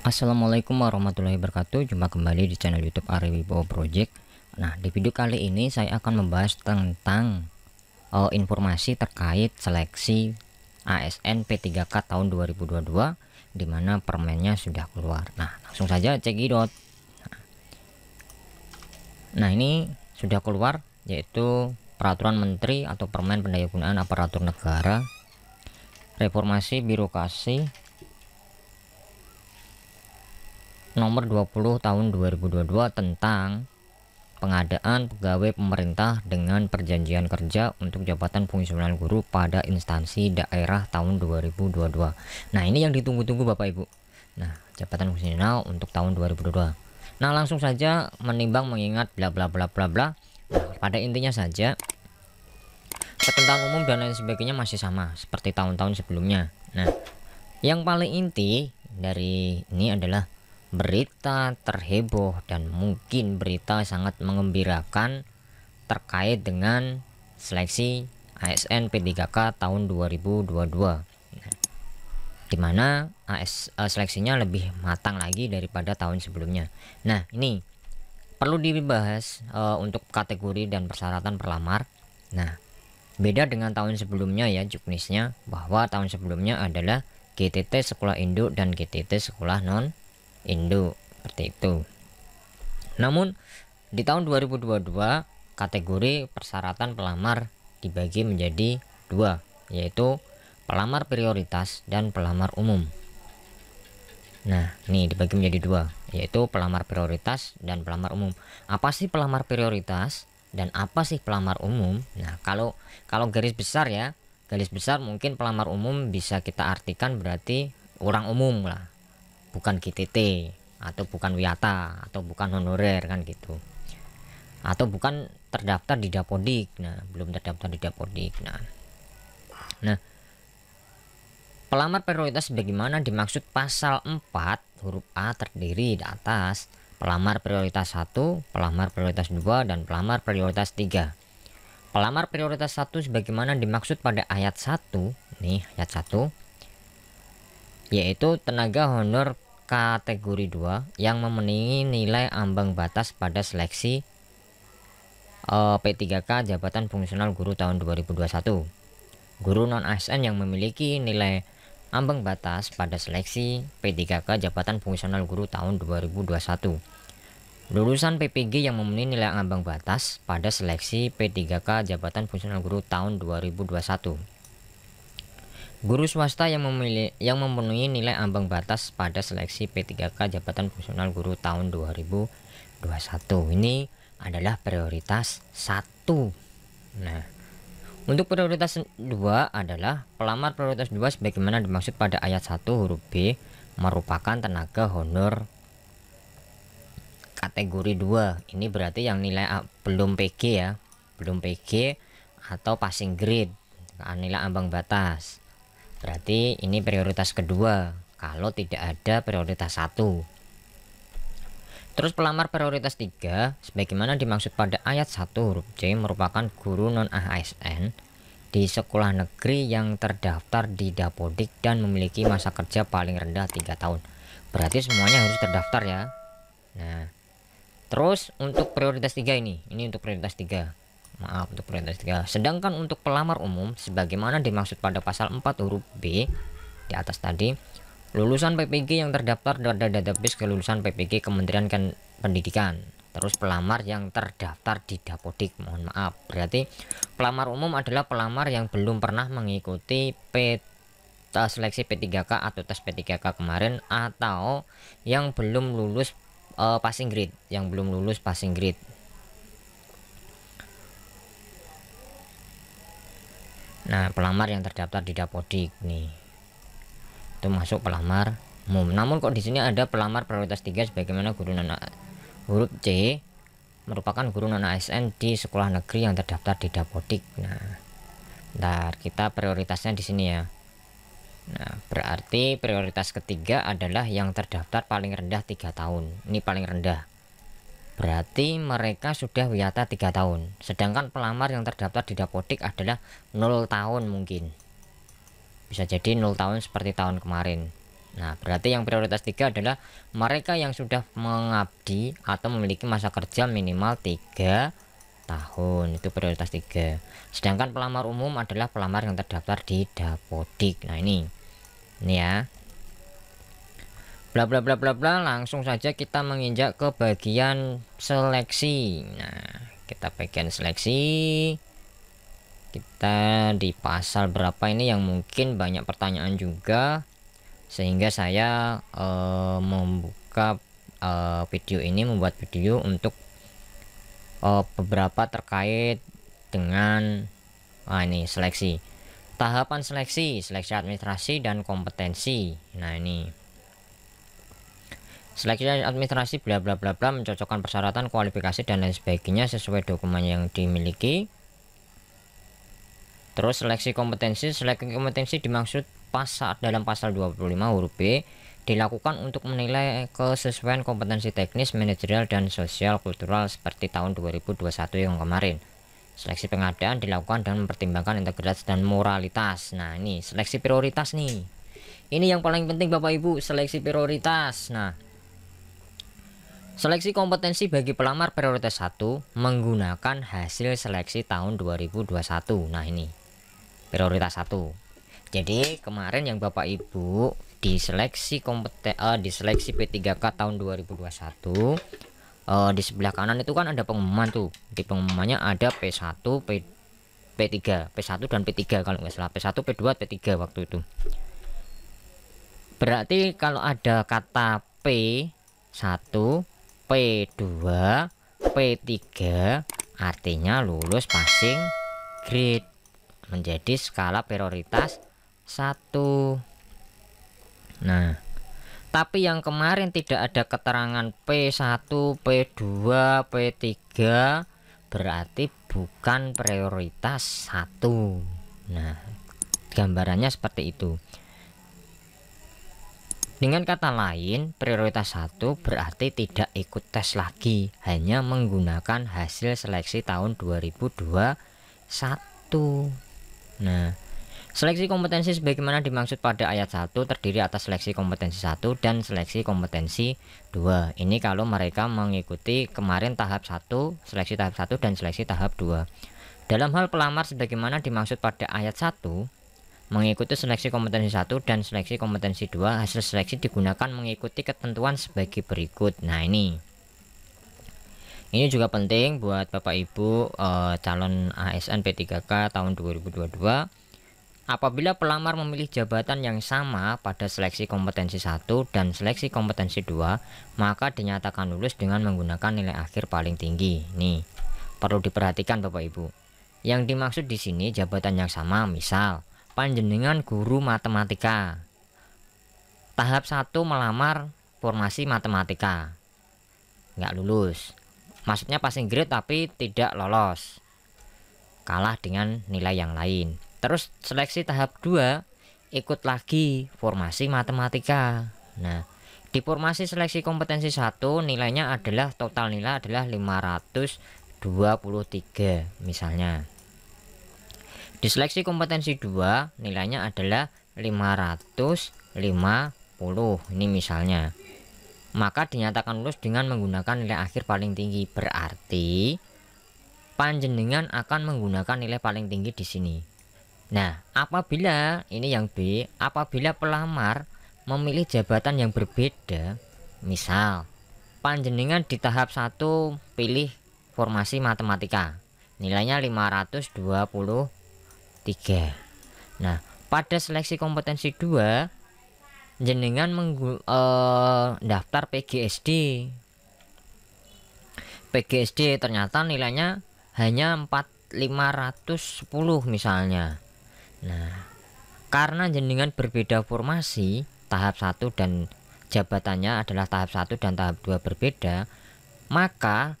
Assalamualaikum warahmatullahi wabarakatuh. Jumpa kembali di channel YouTube Ari Wibowo Project. Nah, di video kali ini saya akan membahas tentang informasi terkait seleksi ASN P3K tahun 2022, di mana permennya sudah keluar. Nah, langsung saja cekidot. Nah, ini sudah keluar, yaitu Peraturan Menteri atau Permen Pendayagunaan Aparatur Negara Reformasi Birokrasi Nomor 20 tahun 2022 tentang pengadaan pegawai pemerintah dengan perjanjian kerja untuk jabatan fungsional guru pada instansi daerah tahun 2022. Nah, ini yang ditunggu-tunggu Bapak Ibu. Nah, jabatan fungsional untuk tahun 2022. Nah, langsung saja menimbang mengingat bla bla bla bla bla. Nah, pada intinya saja ketentuan umum dan lain sebagainya masih sama seperti tahun-tahun sebelumnya. Nah, yang paling inti dari ini adalah berita terheboh dan mungkin berita sangat mengembirakan terkait dengan seleksi ASN P3K tahun 2022, di mana seleksinya lebih matang lagi daripada tahun sebelumnya. Nah, ini perlu dibahas untuk kategori dan persyaratan pelamar. Nah, beda dengan tahun sebelumnya ya juknisnya, bahwa tahun sebelumnya adalah GTT sekolah induk dan GTT sekolah non induk, seperti itu. Namun di tahun 2022 kategori persyaratan pelamar dibagi menjadi dua, yaitu pelamar prioritas dan pelamar umum. Nah, ini dibagi menjadi dua, yaitu pelamar prioritas dan pelamar umum. Apa sih pelamar prioritas dan apa sih pelamar umum? Nah, kalau garis besar ya, garis besar mungkin pelamar umum bisa kita artikan berarti orang umum lah, bukan GTT atau bukan Wiyata atau bukan honorer kan gitu, atau bukan terdaftar di Dapodik. Nah, belum terdaftar di Dapodik. Nah, pelamar prioritas bagaimana dimaksud pasal 4 huruf A terdiri di atas pelamar prioritas 1, pelamar prioritas 2, dan pelamar prioritas 3. Pelamar prioritas 1 sebagaimana dimaksud pada ayat 1, nih ayat 1, yaitu tenaga honor kategori 2 yang memenuhi nilai ambang batas pada seleksi P3K jabatan fungsional guru tahun 2021. Guru non ASN yang memiliki nilai ambang batas pada seleksi P3K jabatan fungsional guru tahun 2021. Lulusan PPG yang memenuhi nilai ambang batas pada seleksi P3K jabatan fungsional guru tahun 2021. Guru swasta yang memenuhi nilai ambang batas pada seleksi P3K jabatan fungsional guru tahun 2021. Ini adalah prioritas 1. Nah, untuk prioritas 2 adalah pelamar prioritas 2 sebagaimana dimaksud pada ayat 1 huruf B, merupakan tenaga honor kategori 2. Ini berarti yang nilai belum PG ya, belum PG atau passing grade, nilai ambang batas. Berarti ini prioritas kedua kalau tidak ada prioritas 1. Terus pelamar prioritas 3 sebagaimana dimaksud pada ayat 1 huruf C, merupakan guru non ASN di sekolah negeri yang terdaftar di Dapodik dan memiliki masa kerja paling rendah 3 tahun. Berarti semuanya harus terdaftar ya. Nah, terus untuk prioritas 3 ini untuk prioritas 3. Maaf, untuk prioritas 3. Sedangkan untuk pelamar umum sebagaimana dimaksud pada pasal 4 huruf B di atas tadi, lulusan PPG yang terdaftar pada database kelulusan PPG Kementerian Pendidikan. Terus pelamar yang terdaftar di Dapodik. Mohon maaf, berarti pelamar umum adalah pelamar yang belum pernah mengikuti seleksi P3K atau tes P3K kemarin, atau yang belum lulus passing grade, Nah, pelamar yang terdaftar di Dapodik nih, itu masuk pelamar umum. Namun kok di sini ada pelamar prioritas 3 sebagaimana guru non huruf C, merupakan guru non ASN di sekolah negeri yang terdaftar di Dapodik. Nah, bentar, kita prioritasnya di sini ya. Nah, berarti prioritas ketiga adalah yang terdaftar paling rendah 3 tahun. Ini paling rendah. Berarti mereka sudah Wiyata 3 tahun. Sedangkan pelamar yang terdaftar di Dapodik adalah 0 tahun mungkin. Bisa jadi 0 tahun seperti tahun kemarin. Nah, berarti yang prioritas 3 adalah mereka yang sudah mengabdi atau memiliki masa kerja minimal 3 tahun. Itu prioritas 3. Sedangkan pelamar umum adalah pelamar yang terdaftar di Dapodik. Nah, ini ya. Bla bla bla bla bla, langsung saja kita menginjak ke bagian seleksi. Nah, kita bagian seleksi. Kita di pasal berapa ini yang mungkin banyak pertanyaan juga, sehingga saya membuka video ini, membuat video untuk beberapa terkait dengan ini seleksi, tahapan seleksi administrasi dan kompetensi. Nah, ini seleksi administrasi bla bla bla bla, mencocokkan persyaratan, kualifikasi dan lain sebagainya sesuai dokumen yang dimiliki. Terus seleksi kompetensi dimaksud dalam pasal 25 huruf B dilakukan untuk menilai kesesuaian kompetensi teknis, manajerial dan sosial kultural seperti tahun 2021 yang kemarin. Seleksi pengadaan dilakukan dengan mempertimbangkan integritas dan moralitas. Nah, ini seleksi prioritas nih. Ini yang paling penting Bapak Ibu, seleksi prioritas. Nah, seleksi kompetensi bagi pelamar prioritas 1 menggunakan hasil seleksi tahun 2021. Nah, ini prioritas 1. Jadi kemarin yang Bapak Ibu di seleksi P3K tahun 2021, di sebelah kanan itu kan ada pengumuman tuh. Di pengumumannya ada P1, P3, P1 dan P3 kalau nggak salah. P1, P2, P3 waktu itu. Berarti kalau ada kata P1, P2, P3 artinya lulus passing grade, menjadi skala prioritas 1. Nah, tapi yang kemarin tidak ada keterangan P1, P2, P3 berarti bukan prioritas 1. Nah, gambarannya seperti itu. Dengan kata lain, prioritas 1 berarti tidak ikut tes lagi, hanya menggunakan hasil seleksi tahun 2021. Nah, seleksi kompetensi sebagaimana dimaksud pada ayat 1 terdiri atas seleksi kompetensi 1 dan seleksi kompetensi 2. Ini kalau mereka mengikuti kemarin tahap 1, seleksi tahap 1 dan seleksi tahap 2. Dalam hal pelamar sebagaimana dimaksud pada ayat 1, mengikuti seleksi kompetensi 1 dan seleksi kompetensi 2, hasil seleksi digunakan mengikuti ketentuan sebagai berikut. Nah, ini juga penting buat Bapak Ibu calon ASN P3K tahun 2022. Apabila pelamar memilih jabatan yang sama pada seleksi kompetensi 1 dan seleksi kompetensi 2, maka dinyatakan lulus dengan menggunakan nilai akhir paling tinggi. Nih, perlu diperhatikan Bapak Ibu. Yang dimaksud di sini jabatan yang sama, misal panjenengan guru matematika. Tahap 1 melamar formasi matematika. Nggak lulus. Maksudnya passing grade tapi tidak lolos, kalah dengan nilai yang lain. Terus seleksi tahap 2 ikut lagi formasi matematika. Nah, di formasi seleksi kompetensi 1 nilainya adalah total nilai adalah 523 misalnya. Di seleksi kompetensi 2 nilainya adalah 550 ini misalnya. Maka dinyatakan lulus dengan menggunakan nilai akhir paling tinggi. Berarti panjenengan akan menggunakan nilai paling tinggi di sini. Nah, apabila ini yang B, apabila pelamar memilih jabatan yang berbeda, misal panjenengan di tahap 1 pilih formasi matematika, nilainya 523. Nah, pada seleksi kompetensi 2 jenengan daftar PGSD ternyata nilainya hanya 510 misalnya. Nah, karena jenengan berbeda formasi, tahap 1 dan jabatannya adalah tahap 1 dan tahap 2 berbeda, maka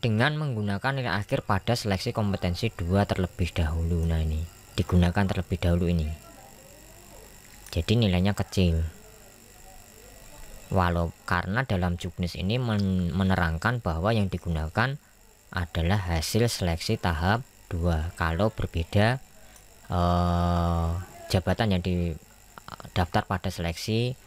dengan menggunakan nilai akhir pada seleksi kompetensi 2 terlebih dahulu. Nah, ini digunakan terlebih dahulu ini. Jadi nilainya kecil. Walau karena dalam juknis ini menerangkan bahwa yang digunakan adalah hasil seleksi tahap 2 kalau berbeda jabatan yang didaftar pada seleksi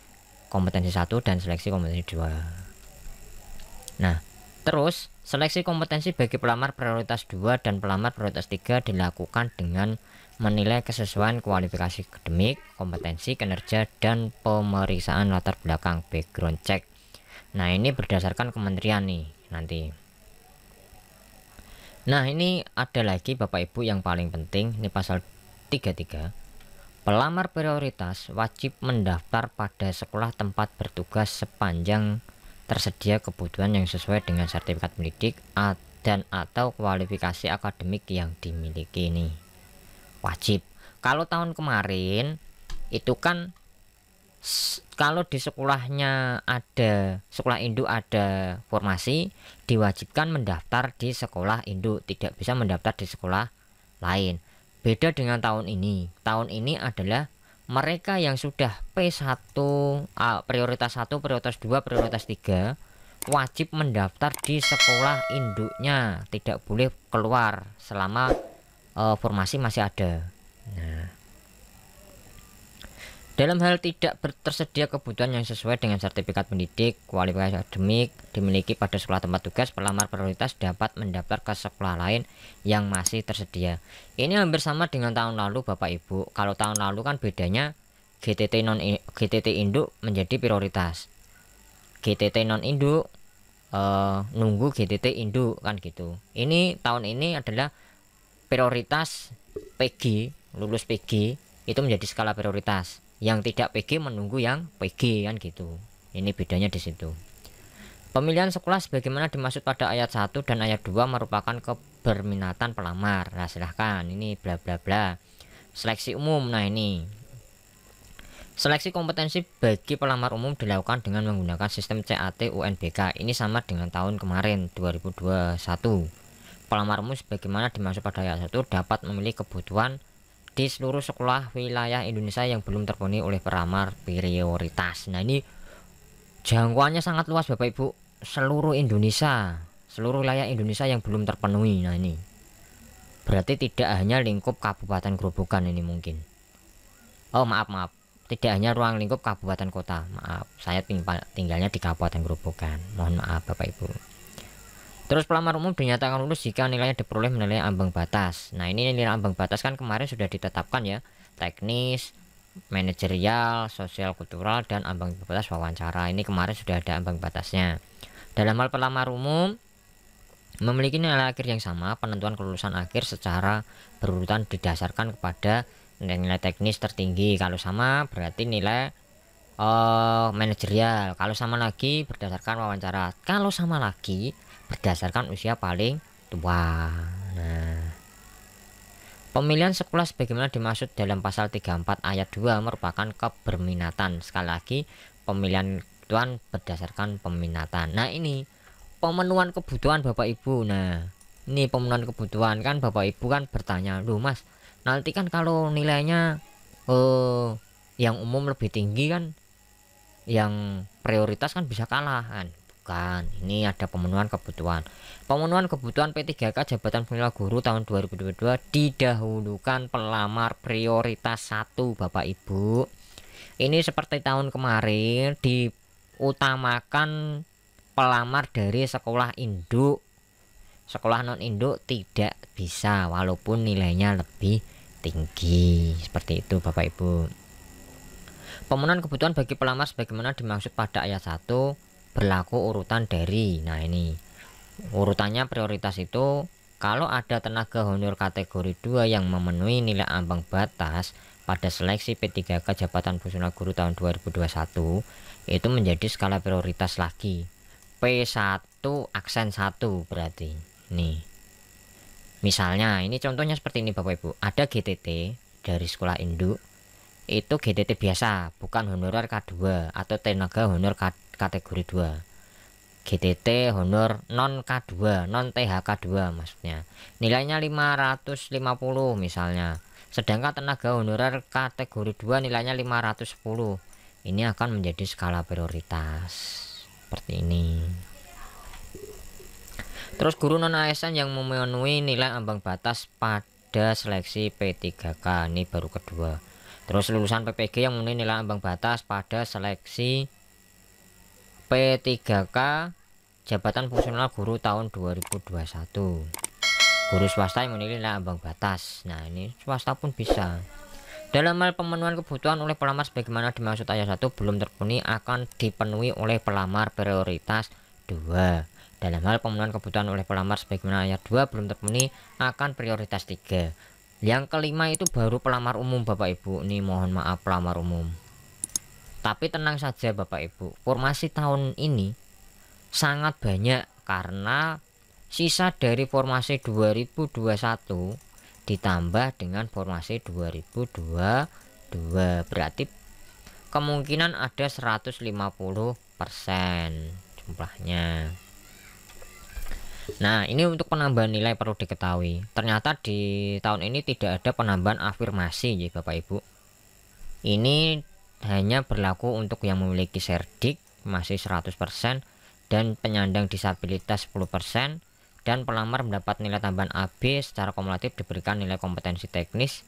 kompetensi 1 dan seleksi kompetensi 2. Nah, terus seleksi kompetensi bagi pelamar prioritas 2 dan pelamar prioritas 3 dilakukan dengan menilai kesesuaian kualifikasi akademik, kompetensi, kinerja, dan pemeriksaan latar belakang background check. Nah, ini berdasarkan kementerian nih nanti. Nah, ini ada lagi Bapak Ibu yang paling penting, ini pasal 33. Pelamar prioritas wajib mendaftar pada sekolah tempat bertugas sepanjang tersedia kebutuhan yang sesuai dengan sertifikat pendidik dan atau kualifikasi akademik yang dimiliki. Ini wajib. Kalau tahun kemarin itu kan kalau di sekolahnya ada sekolah induk ada formasi, diwajibkan mendaftar di sekolah induk, tidak bisa mendaftar di sekolah lain. Beda dengan tahun ini. Tahun ini adalah mereka yang sudah P1, prioritas 1, prioritas 2, prioritas 3 wajib mendaftar di sekolah induknya, tidak boleh keluar selama formasi masih ada. Nah, dalam hal tidak tersedia kebutuhan yang sesuai dengan sertifikat pendidik, kualifikasi akademik dimiliki pada sekolah tempat tugas, pelamar prioritas dapat mendaftar ke sekolah lain yang masih tersedia. Ini hampir sama dengan tahun lalu Bapak Ibu. Kalau tahun lalu kan bedanya GTT induk menjadi prioritas. GTT non induk nunggu GTT induk kan gitu. Ini tahun ini adalah prioritas PG, lulus PG itu menjadi skala prioritas. Yang tidak PG menunggu yang PG kan gitu. Ini bedanya di situ. Pemilihan sekolah sebagaimana dimaksud pada ayat 1 dan ayat 2 merupakan keberminatan pelamar. Nah, silahkan ini bla bla bla. Seleksi umum. Nah, ini seleksi kompetensi bagi pelamar umum dilakukan dengan menggunakan sistem CAT UNBK. Ini sama dengan tahun kemarin 2021. Pelamar umum sebagaimana dimaksud pada ayat 1 dapat memilih kebutuhan di seluruh sekolah wilayah Indonesia yang belum terpenuhi oleh pelamar prioritas. Nah, ini jangkauannya sangat luas Bapak Ibu, seluruh Indonesia, seluruh wilayah Indonesia yang belum terpenuhi. Nah, ini berarti tidak hanya lingkup Kabupaten Grobogan ini mungkin. Oh, maaf, tidak hanya ruang lingkup kabupaten kota. Maaf, saya tinggalnya di Kabupaten Grobogan. Mohon maaf Bapak Ibu. Terus pelamar umum dinyatakan lulus jika nilainya diperoleh menilai ambang batas. Nah, ini nilai ambang batas kan kemarin sudah ditetapkan ya, teknis, manajerial, sosial kultural, dan ambang batas wawancara. Ini kemarin sudah ada ambang batasnya. Dalam hal pelamar umum memiliki nilai akhir yang sama, penentuan kelulusan akhir secara berurutan didasarkan kepada nilai teknis tertinggi. Kalau sama berarti nilai manajerial. Kalau sama lagi berdasarkan wawancara. Kalau sama lagi berdasarkan usia paling tua. Nah, pemilihan sekolah sebagaimana dimaksud dalam pasal 34 ayat 2 merupakan keberminatan. Sekali lagi, pemilihan kebutuhan berdasarkan peminatan. Nah, ini pemenuhan kebutuhan Bapak Ibu. Nah, ini pemenuhan kebutuhan kan Bapak Ibu kan bertanya, "Loh Mas, nanti kan kalau nilainya yang umum lebih tinggi kan yang prioritas kan bisa kalah kan?" Bukan, ini ada pemenuhan kebutuhan. Pemenuhan kebutuhan P3K jabatan penilai guru tahun 2022 didahulukan pelamar prioritas 1 Bapak Ibu. Ini seperti tahun kemarin diutamakan pelamar dari sekolah induk. Sekolah non induk tidak bisa walaupun nilainya lebih tinggi. Seperti itu Bapak Ibu. Pemenuhan kebutuhan bagi pelamar sebagaimana dimaksud pada ayat 1 berlaku urutan dari. Nah, ini urutannya prioritas itu kalau ada tenaga honor kategori 2 yang memenuhi nilai ambang batas pada seleksi P3K jabatan fungsional guru tahun 2021 itu menjadi skala prioritas lagi. P1 aksen 1 berarti. Nih. Misalnya ini contohnya seperti ini Bapak Ibu. Ada GTT dari sekolah induk. Itu GTT biasa, bukan honorer K2 atau tenaga honor kategori 2. GTT honor non K2, non THK 2 maksudnya. Nilainya 550 misalnya. Sedangkan tenaga honorer kategori 2 nilainya 510. Ini akan menjadi skala prioritas. Seperti ini. Terus guru non ASN yang memenuhi nilai ambang batas pada seleksi P3K ini baru kedua. Terus lulusan PPG yang memenuhi nilai ambang batas pada seleksi P3K jabatan fungsional guru tahun 2021. Guru swasta yang memiliki nilai ambang batas. Nah, ini swasta pun bisa. Dalam hal pemenuhan kebutuhan oleh pelamar sebagaimana dimaksud ayat 1 belum terpenuhi akan dipenuhi oleh pelamar prioritas 2. Dalam hal pemenuhan kebutuhan oleh pelamar sebagaimana ayat 2 belum terpenuhi akan prioritas 3. Yang kelima itu baru pelamar umum Bapak Ibu. Ini mohon maaf pelamar umum. Tapi tenang saja Bapak Ibu, formasi tahun ini sangat banyak karena sisa dari formasi 2021 ditambah dengan formasi 2022, berarti kemungkinan ada 150% jumlahnya. Nah, ini untuk penambahan nilai perlu diketahui. Ternyata di tahun ini tidak ada penambahan afirmasi ya Bapak Ibu. Ini hanya berlaku untuk yang memiliki serdik masih 100% dan penyandang disabilitas 10%, dan pelamar mendapat nilai tambahan AB secara kumulatif diberikan nilai kompetensi teknis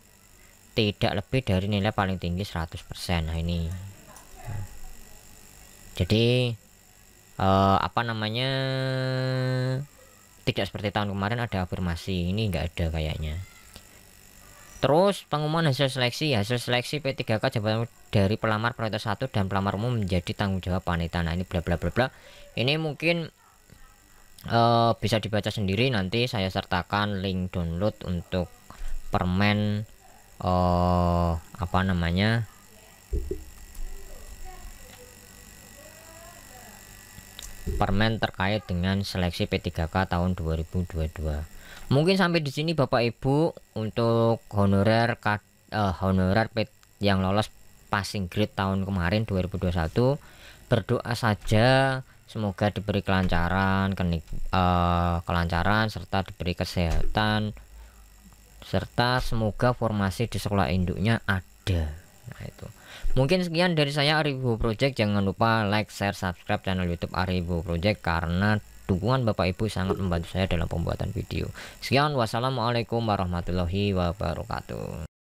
tidak lebih dari nilai paling tinggi 100%. Nah, ini jadi apa namanya, tidak seperti tahun kemarin ada afirmasi, ini enggak ada kayaknya. Terus pengumuman hasil seleksi P3K jabatan dari pelamar prioritas 1 dan pelamar umum menjadi tanggung jawab panitia. Nah, ini bla bla bla bla. Ini mungkin bisa dibaca sendiri, nanti saya sertakan link download untuk permen apa namanya, permen terkait dengan seleksi P3K tahun 2022. Mungkin sampai di sini Bapak Ibu untuk honorer yang lolos passing grade tahun kemarin 2021. Berdoa saja semoga diberi kelancaran, serta diberi kesehatan, serta semoga formasi di sekolah induknya ada. Nah, itu mungkin sekian dari saya, Aribo Project. Jangan lupa like, share, subscribe channel YouTube Aribo Project karena dukungan Bapak Ibu sangat membantu saya dalam pembuatan video. Sekian, wassalamualaikum warahmatullahi wabarakatuh.